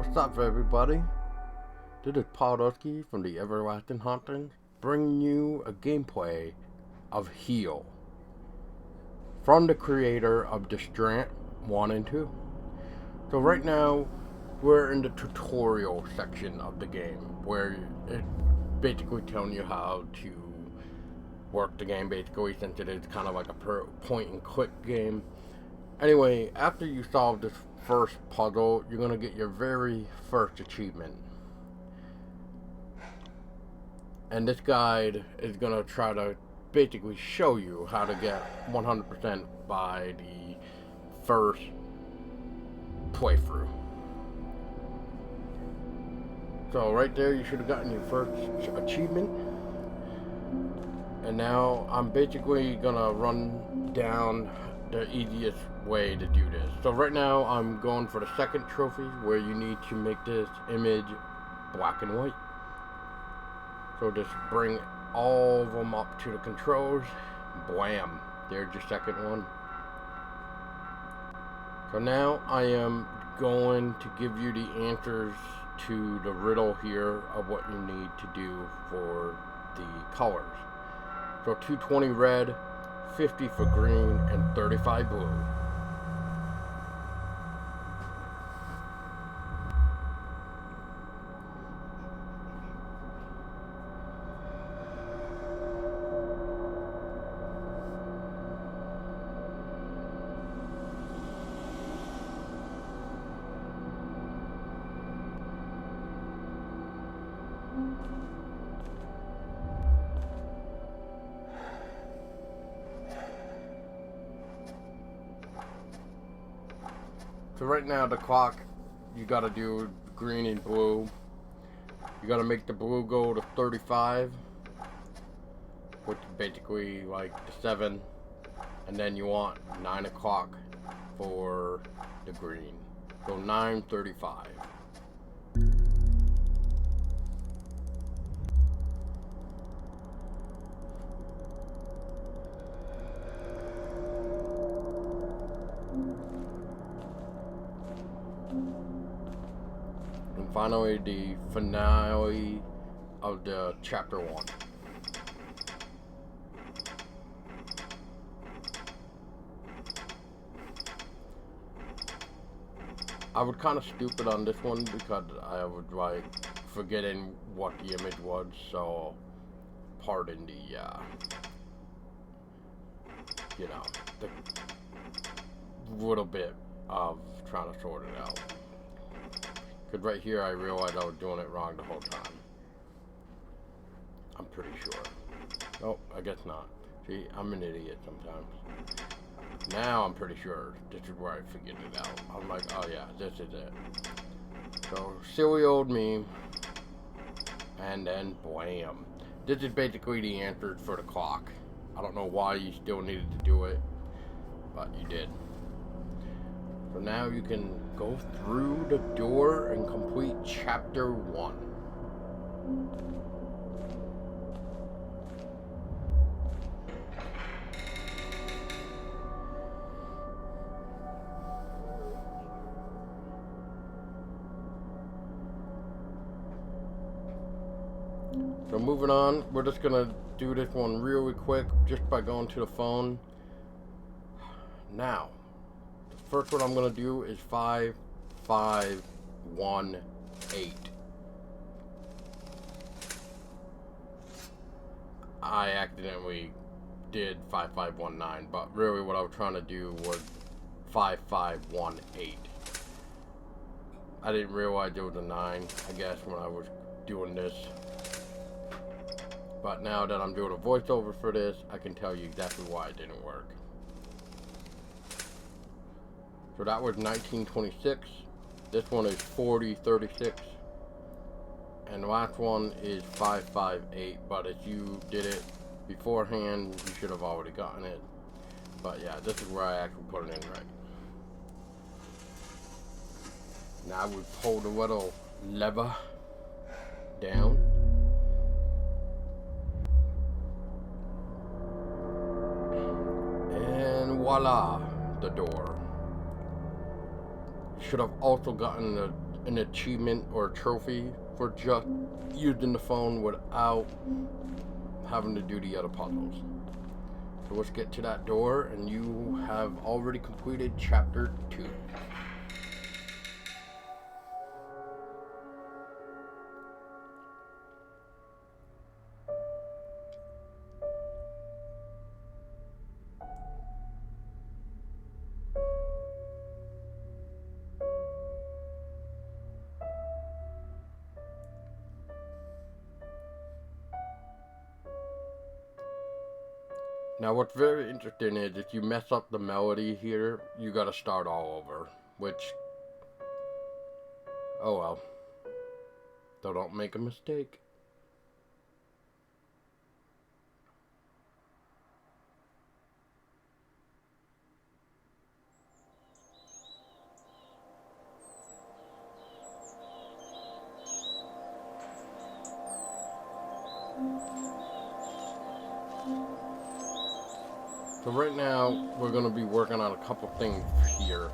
What's up, everybody? This is Podolsky from the Everlasting Hauntings, bringing you a gameplay of Heal from the creator of Distrant 1 and 2. So right now, we're in the tutorial section of the game, where it's basically telling you how to work the game, basically, since it is kind of like a point-and-click game. Anyway, after you solve this first puzzle, you're going to get your very first achievement. And this guide is going to try to basically show you how to get 100% by the first playthrough. So right there, you should have gotten your first achievement. And now I'm basically going to run down the easiest way to do this. So right now I'm going for the second trophy, where you need to make this image black and white. So just bring all of them up to the controls. Blam, there's your second one. So now I am going to give you the answers to the riddle here of what you need to do for the colors. So 220 red, 50 for green, and 35 blue. So right now the clock, you gotta do green and blue. You gotta make the blue go to 35, which is basically like the 7, and then you want 9 o'clock for the green. So 9:35. And finally, the finale of the chapter 1. I was kind of stupid on this one because I was like forgetting what the image was, so pardon the the little bit of trying to sort it out. Because right here I realized I was doing it wrong the whole time. I'm pretty sure. Oh, I guess not. See, I'm an idiot sometimes. Now I'm pretty sure this is where I figured it out. I'm like, oh yeah, this is it. So, silly old me. And then, blam. This is basically the answer for the clock. I don't know why you still needed to do it, but you did. So now you can go through the door and complete chapter 1. So moving on, we're just gonna do this one really quick just by going to the phone. Now, first one I'm going to do is 5518. I accidentally did 5519, but really what I was trying to do was 5518. I didn't realize there was a 9, I guess, when I was doing this. But now that I'm doing a voiceover for this, I can tell you exactly why it didn't work. So that was 1926. This one is 4036. And the last one is 558. But if you did it beforehand, you should have already gotten it. But yeah, this is where I actually put it in right. Now we pull the little lever down. And voila, the door. Should have also gotten the an achievement or a trophy for just using the phone without having to do the other puzzles. So let's get to that door, and you have already completed Chapter 2. Now what's very interesting is if you mess up the melody here, you gotta start all over, which, oh well, so don't make a mistake. So right now, we're going to be working on a couple things here.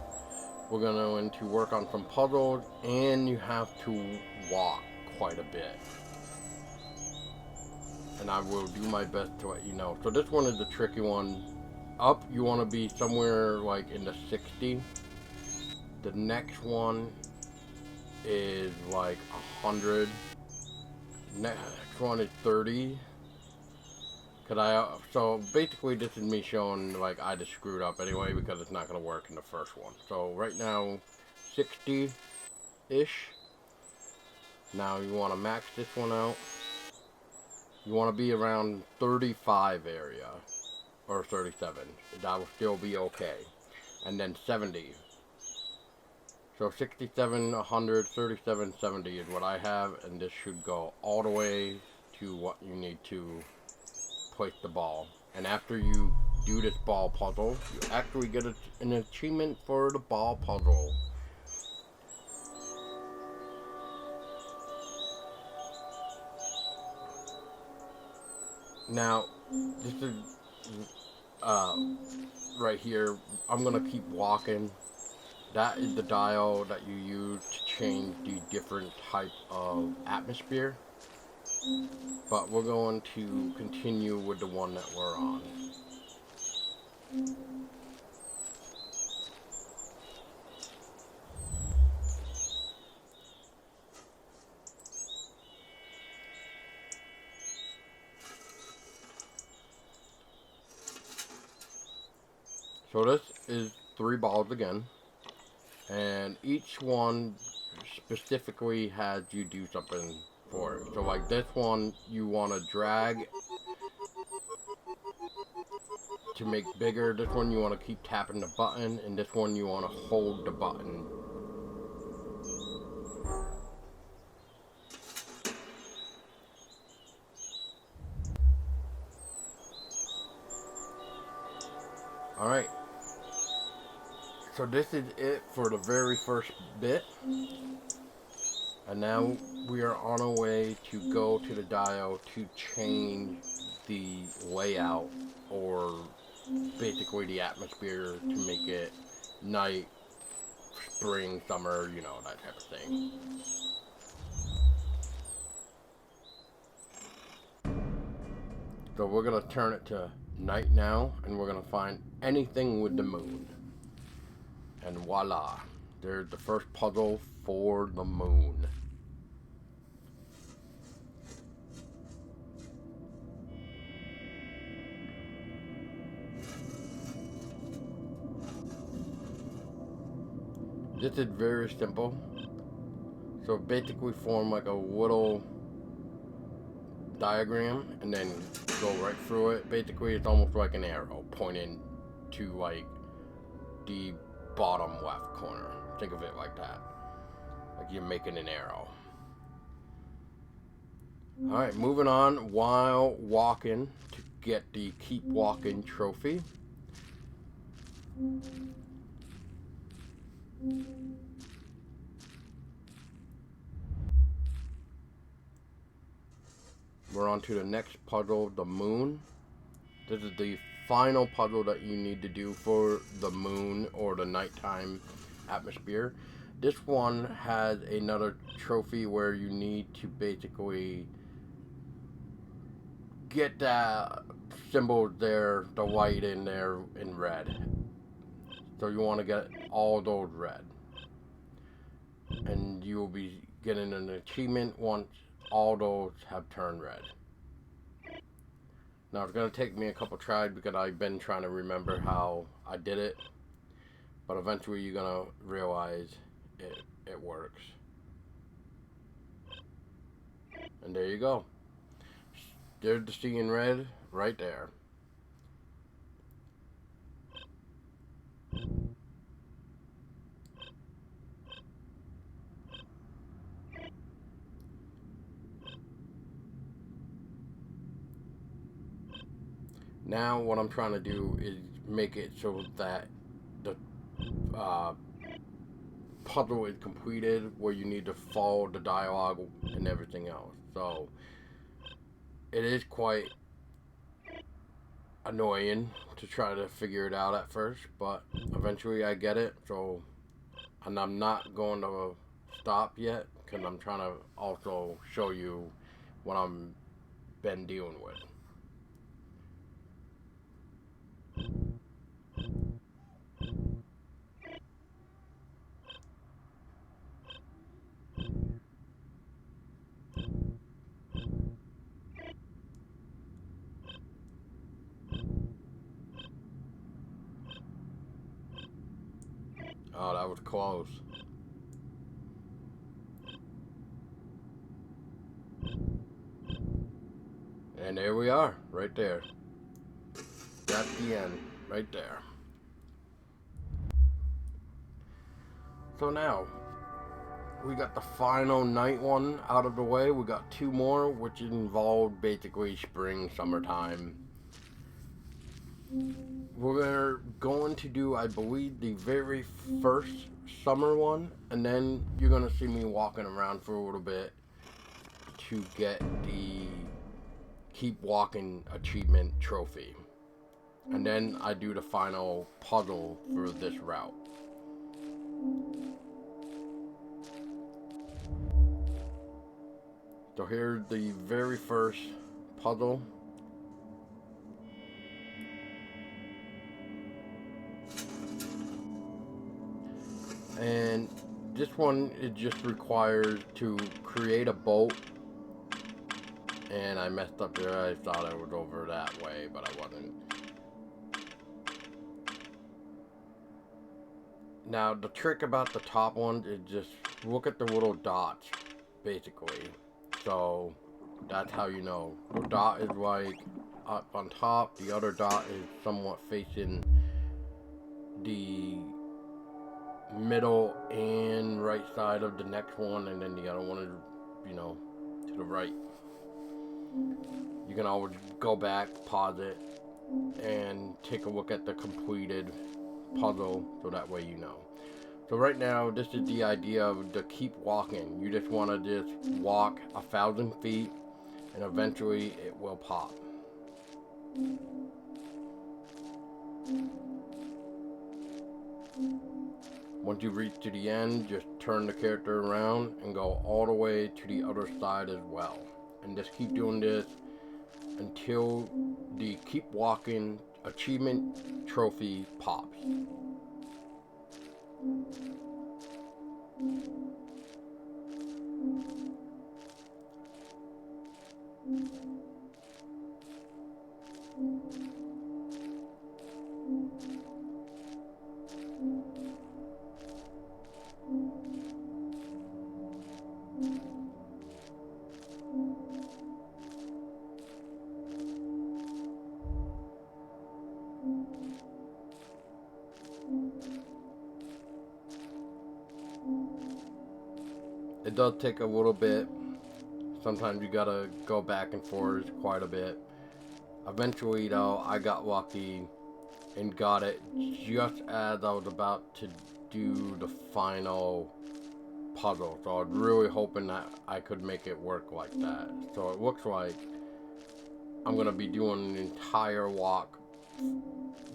We're going to work on some puzzles, and you have to walk quite a bit. And I will do my best to let you know. So this one is the tricky one. Up, you want to be somewhere like in the 60. The next one is like 100. Next one is 30. So basically this is me showing like I just screwed up anyway because it's not going to work in the first one. So right now 60-ish. Now you want to max this one out. You want to be around 35 area or 37. That will still be okay. And then 70. So 67, 100, 37, 70 is what I have, and this should go all the way to what you need to place the ball. And after you do this ball puzzle, you actually get an achievement for the ball puzzle. Now, this is right here. I'm gonna keep walking. That is the dial that you use to change the different types of atmosphere. But we're going to continue with the one that we're on. So this is 3 balls again. And each one specifically has you do something for it. So like this one, you want to drag to make bigger. This one you want to keep tapping the button, and this one you want to hold the button. Alright. So this is it for the very first bit. And now we are on our way to go to the dial to change the layout, or basically the atmosphere, to make it night, spring, summer, you know, that type of thing. So we're going to turn it to night now, and we're going to find anything with the moon. And voila, there's the first puzzle for the moon. This is very simple. So basically form like a little diagram and then go right through it. Basically it's almost like an arrow pointing to like the bottom left corner. Think of it like that. Like you're making an arrow. Alright, moving on while walking to get the Keep Walking trophy. We're on to the next puzzle, the moon. This is the final puzzle that you need to do for the moon or the nighttime atmosphere. This one has another trophy where you need to basically get that symbol there, the white in there in red. So you want to get all those red. And you will be getting an achievement once all those have turned red. Now it's going to take me a couple tries because I've been trying to remember how I did it. But eventually you're going to realize it works. And there you go. There's the C in red right there. Now what I'm trying to do is make it so that the puzzle is completed where you need to follow the dialogue and everything else. So it is quite annoying to try to figure it out at first, but eventually I get it. So, and I'm not going to stop yet because I'm trying to also show you what I'm been dealing with. Oh, that was close. And there we are, right there. That's the end, right there. So now, we got the final night one out of the way. We got two more, which involved basically spring, summertime. We're going to do, I believe, the very first summer one, and then you're going to see me walking around for a little bit to get the Keep Walking Achievement trophy. And then I do the final puzzle for this route. So here's the very first puzzle. And this one, it just requires to create a boat. And I messed up there. I thought I was over that way, but I wasn't. Now, the trick about the top one is just look at the little dots, basically. So, that's how you know. The dot is like up on top. The other dot is somewhat facing the middle and right side of the next one. And then the other one is, to the right. You can always go back, pause it, and take a look at the completed puzzle so that way you know. So right now, this is the idea of to keep walking. You just want to just walk 1,000 feet and eventually it will pop. Once you reach to the end, just turn the character around and go all the way to the other side as well. And just keep doing this until the Keep Walking Achievement trophy pops. It does take a little bit. Sometimes you gotta go back and forth quite a bit. Eventually though, I got lucky and got it just as I was about to do the final puzzle. So I was really hoping that I could make it work like that. So it looks like I'm gonna be doing an entire walk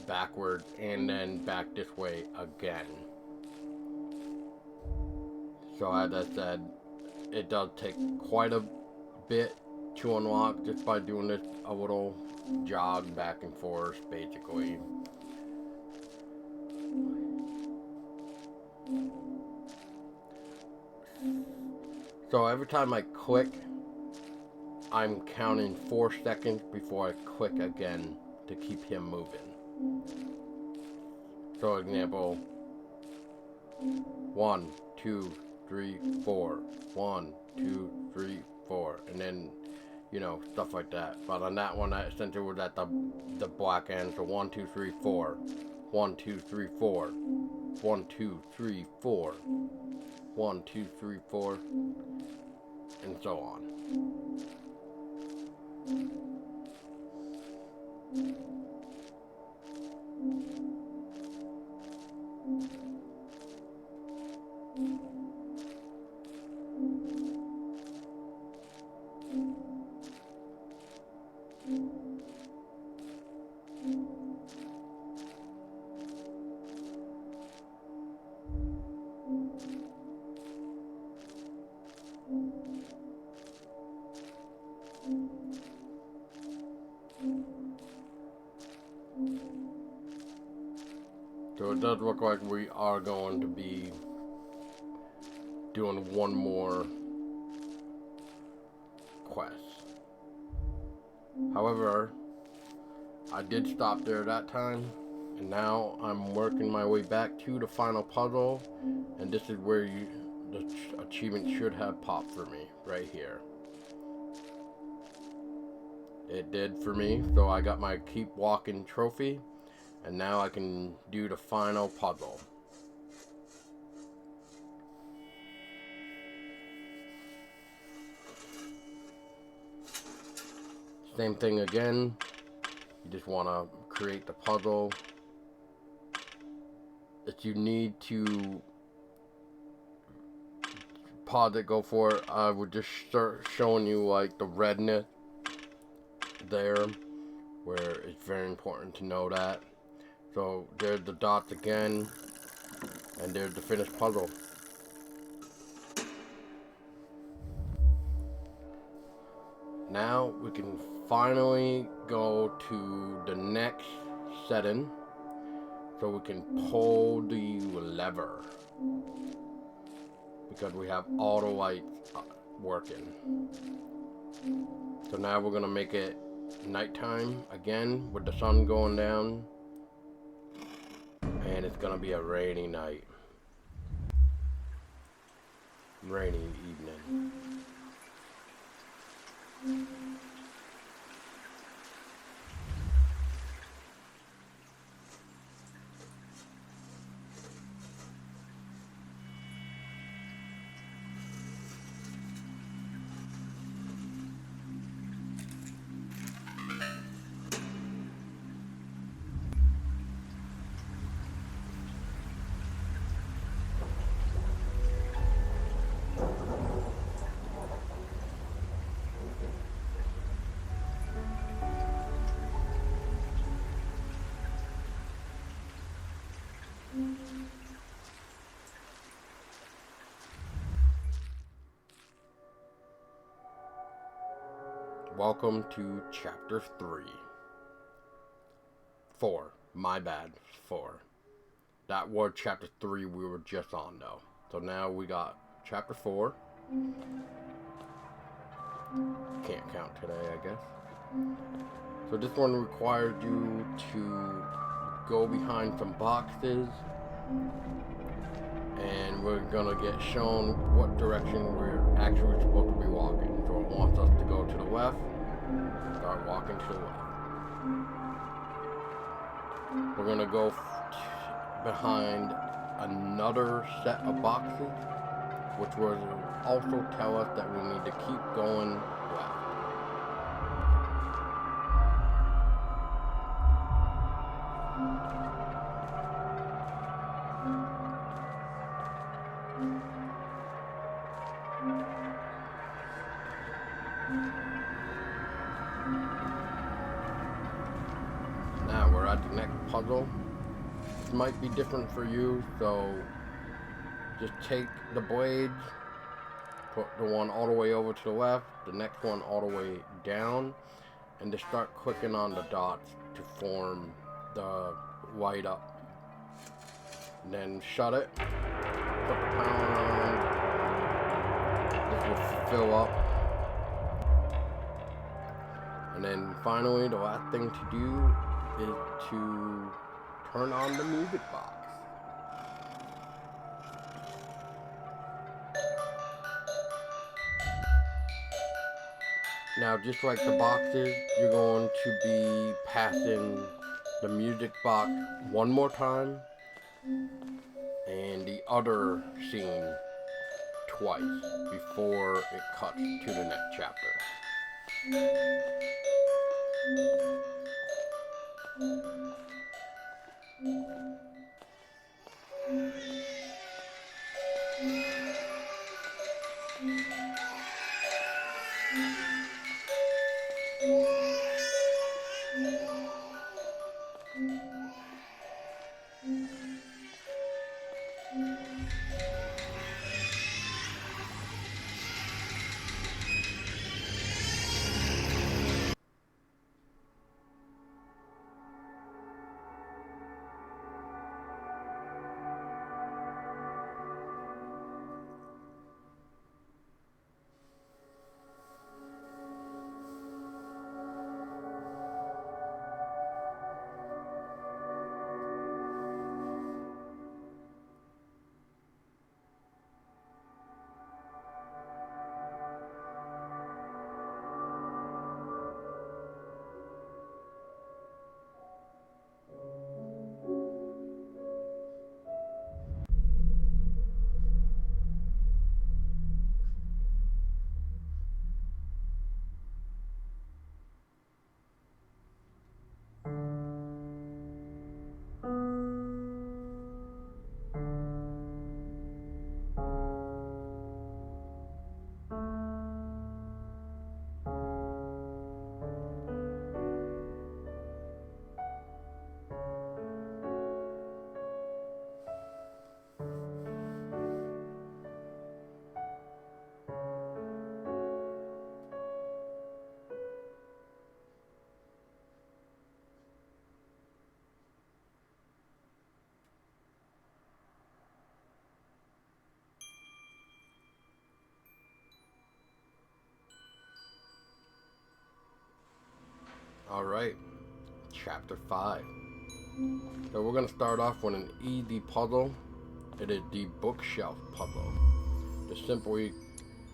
backwards and then back this way again. So as I said, it does take quite a bit to unlock just by doing this a little jog back and forth, basically. So every time I click, I'm counting 4 seconds before I click again to keep him moving. So example, 1, 2, 3, 4, 1, 2, 3, 4, and then, you know, stuff like that. But on that one, that essentially was at the black end. So 1, 2, 3, 4, 1, 2, 3, 4, 1, 2, 3, 4, 1, 2, 3, 4, and so on. So it does look like we are going to be doing one more quest. However, I did stop there that time, and now I'm working my way back to the final puzzle, and this is where the achievement should have popped for me, right here. It did for me, so I got my keep walking trophy, and now I can do the final puzzle. Same thing again. You just want to create the puzzle. If you need to pause it, go for it. I would just start showing you like the redness there, where it's very important to know that. So there's the dots again, and there's the finished puzzle. Now we can finally go to the next setting, so we can pull the lever, because we have all the lights working. So now we're gonna make it nighttime again with the sun going down, and it's gonna be a rainy night, rainy evening. Welcome to chapter 3. 4. My bad. 4. That was chapter 3 we were just on though. So now we got chapter 4. Can't count today, I guess. So this one requires you to go behind some boxes, and we're gonna get shown what direction we're actually supposed to be walking. So it wants us to go to the left, start walking to the left. We're gonna go behind another set of boxes, which will also tell us that we need to keep going left. Now we're at the next puzzle. This might be different for you, so just take the blades Put the one all the way over to the left, the next one all the way down, and just start clicking on the dots to form the light up. And then shut it, put the power on, this will fill up. And then finally, the last thing to do is to turn on the music box. Now, just like the boxes, you're going to be passing the music box one more time and the other scene twice before it cuts to the next chapter. Alright, chapter 5. So we're going to start off with an easy puzzle. It is the bookshelf puzzle. Just simply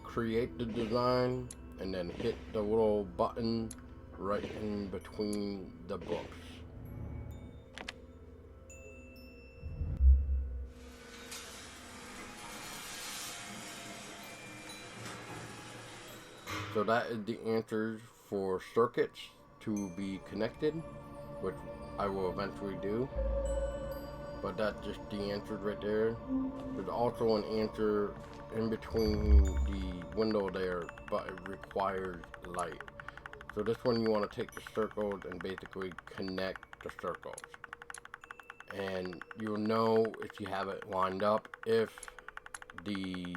create the design and then hit the little button right in between the books. So that is the answers for circuits to be connected, which I will eventually do. But that's just the answers right there. There's also an answer in between the window there, but it requires light. So this one you want to take the circles and basically connect the circles. And you'll know if you have it lined up if the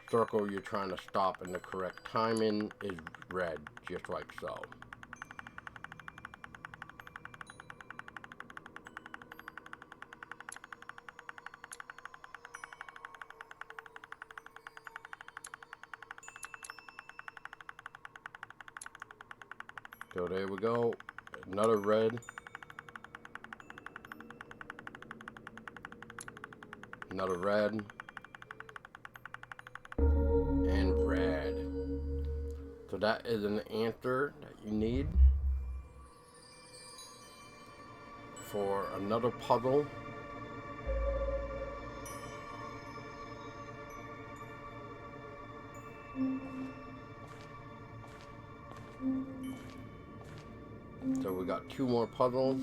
circle you're trying to stop in the correct timing is red, just like so. So there we go, another red, another red, and red. So that is an answer that you need for another puzzle. So we got 2 more puzzles,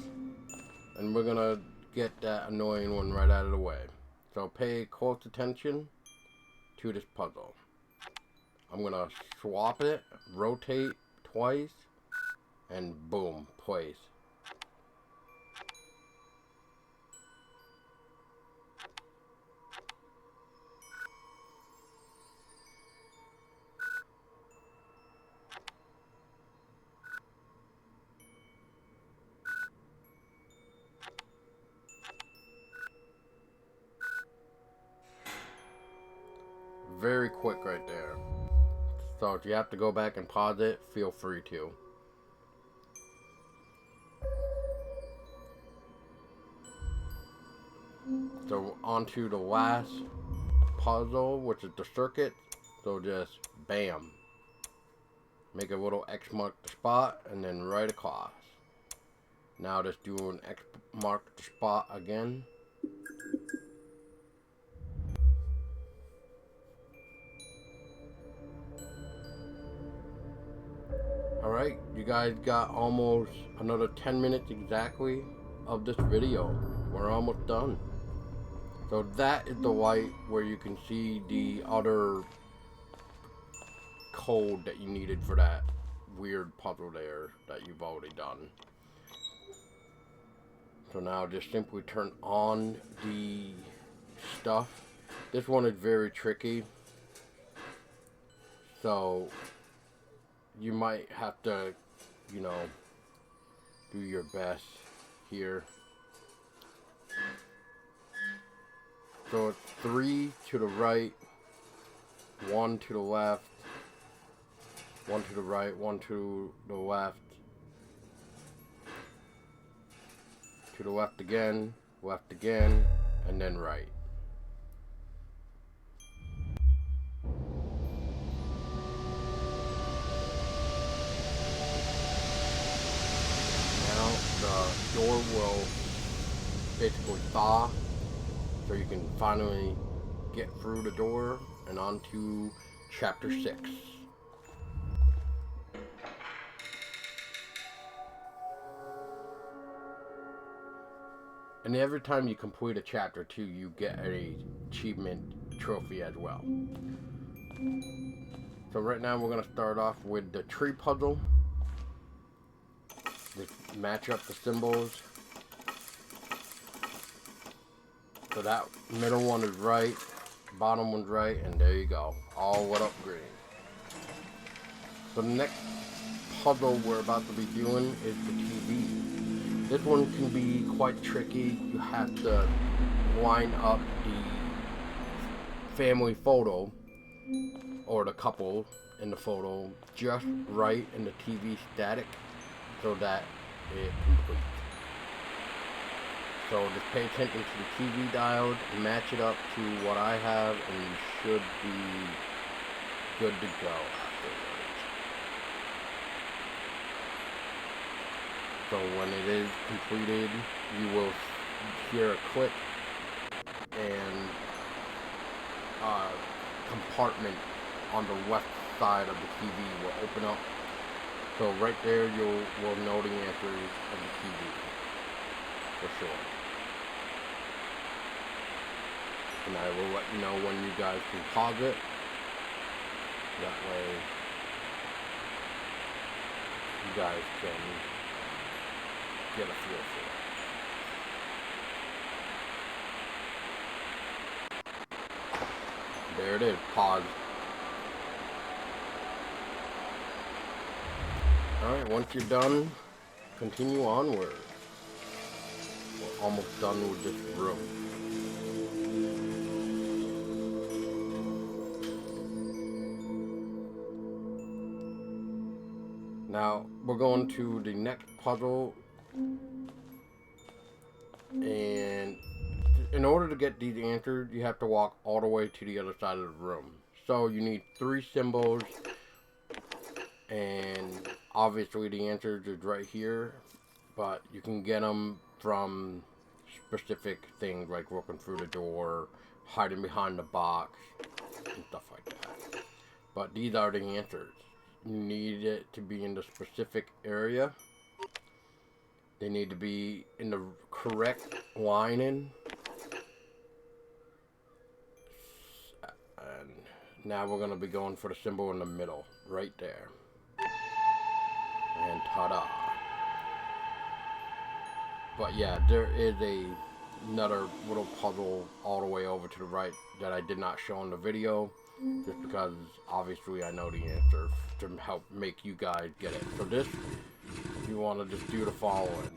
and we're gonna get that annoying one right out of the way. So pay close attention to this puzzle. I'm gonna swap it, rotate twice, and boom, place. very quick right there. So if you have to go back and pause it, feel free to. So on to the last puzzle, which is the circuit. So just bam. Make a little X mark the spot and then right across. Now just do an X mark the spot again. Alright, you guys got almost another 10 minutes exactly of this video. We're almost done. So that is the light where you can see the other code that you needed for that weird puzzle there that you've already done. So now just simply turn on the stuff. This one is very tricky, so you might have to, you know, do your best here. So it's 3 to the right, 1 to the left, 1 to the right, 1 to the left, to the left again, and then right. Now the door will basically thaw, so you can finally get through the door and on to chapter 6. And every time you complete a chapter 2, you get an achievement trophy as well. So right now we're going to start off with the tree puzzle. Just match up the symbols. So that middle one is right, bottom one's right, and there you go. All lit up green. So the next puzzle we're about to be doing is the TV. This one can be quite tricky. You have to line up the family photo or the couple in the photo just right in the TV static so that it completes. So just pay attention to the TV diode, match it up to what I have, and you should be good to go afterwards. So when it is completed, you will hear a click and a compartment on the left side of the TV will open up. So right there you will know the answers of the TV for sure. And I will let you know when you guys can pause it. That way you guys can get a feel for it. There it is, pause. Alright, once you're done, continue onward. We're almost done with this room. Now, we're going to the next puzzle, and in order to get these answered, you have to walk all the way to the other side of the room. So you need 3 symbols, and obviously the answers is right here, but you can get them from specific things like looking through the door, hiding behind the box, and stuff like that. But these are the answers. You need it to be in the specific area. They need to be in the correct lining. And now we're going to be going for the symbol in the middle, right there. And ta-da. But yeah, there is another little puzzle all the way over to the right that I did not show in the video, just because obviously I know the answer to help make you guys get it. So this, you want to just do the following.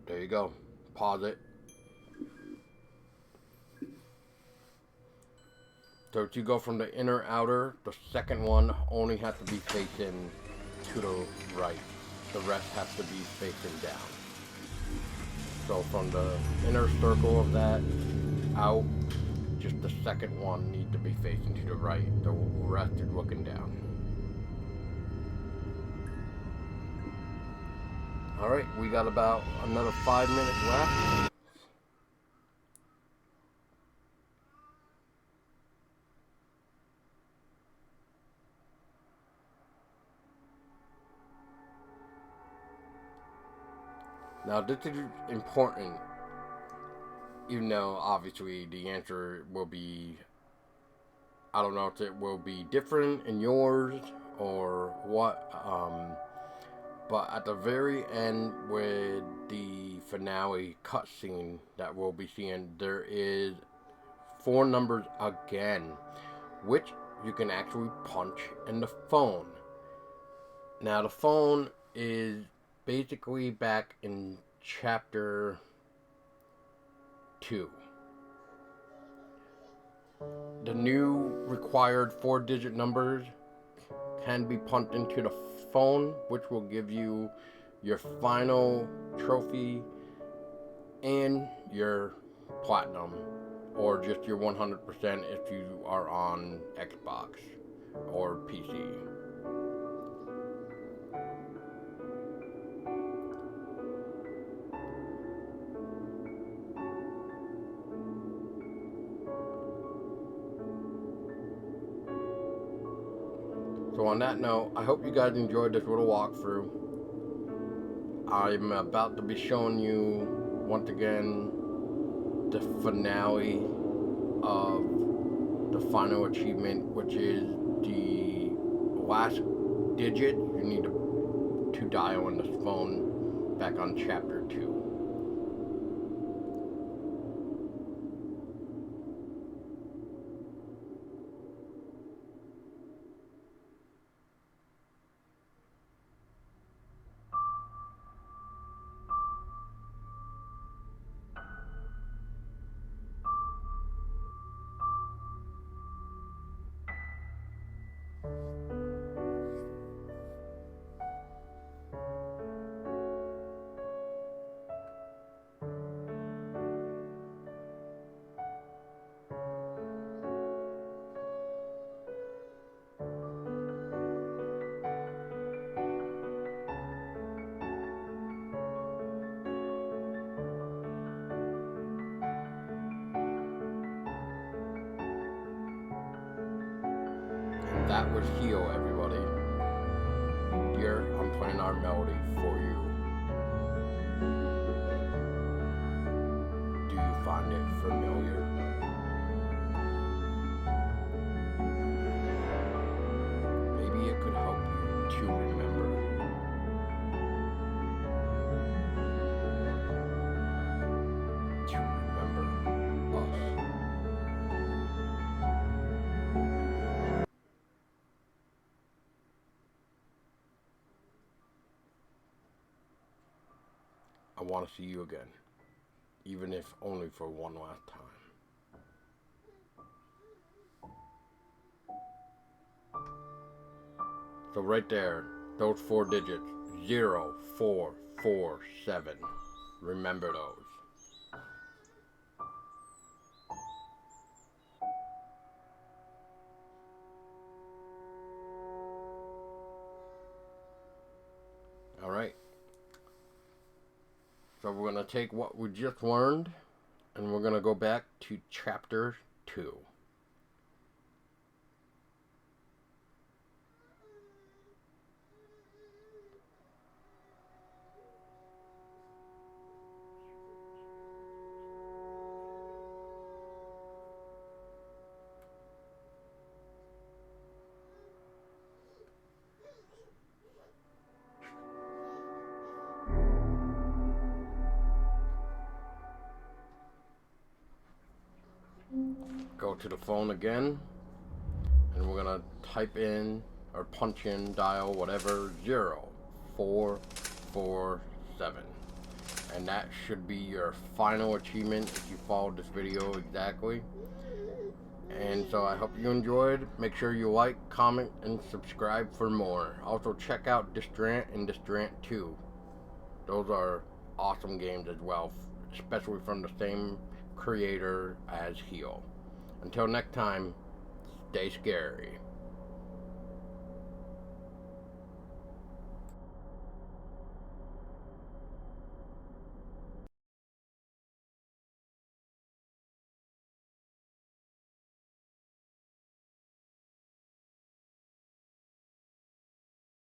There you go. Pause it. So if you go from the inner outer, the second one only has to be facing to the right. The rest has to be facing down. So from the inner circle of that out, just the second one needs to be facing to the right. The rest is looking down. Alright, we got about another 5 minutes left. Now this is important, even though obviously the answer will be, I don't know if it will be different in yours or what, but at the very end with the finale cutscene that we'll be seeing, there is 4 numbers again, which you can actually punch in the phone. Now the phone is basically back in chapter 2. The new required 4-digit numbers can be punched into the phone, which will give you your final trophy and your platinum, or just your 100% if you are on Xbox or PC. So on that note, I hope you guys enjoyed this little walkthrough. I'm about to be showing you, once again, the finale of the final achievement, which is the last digit you need to dial on this phone back on chapter 2. That was Heal, everybody. Here, I'm playing our melody for you. Do you find it familiar? Maybe it could help you to remember. To remember us. I want to see you again, even if only for one last time. So right there, those 4 digits, 0, 4, 4, 7. Remember those. All right. So we're going to take what we just learned, and we're going to go back to chapter 2. Go to the phone again, and we're gonna type in or punch in, dial whatever, 0, 4, 4, 7, and that should be your final achievement if you followed this video exactly. And so I hope you enjoyed. Make sure you like, comment, and subscribe for more. Also check out Distrant and Distrant 2. Those are awesome games as well, especially from the same creator as Heal. Until next time, stay scary.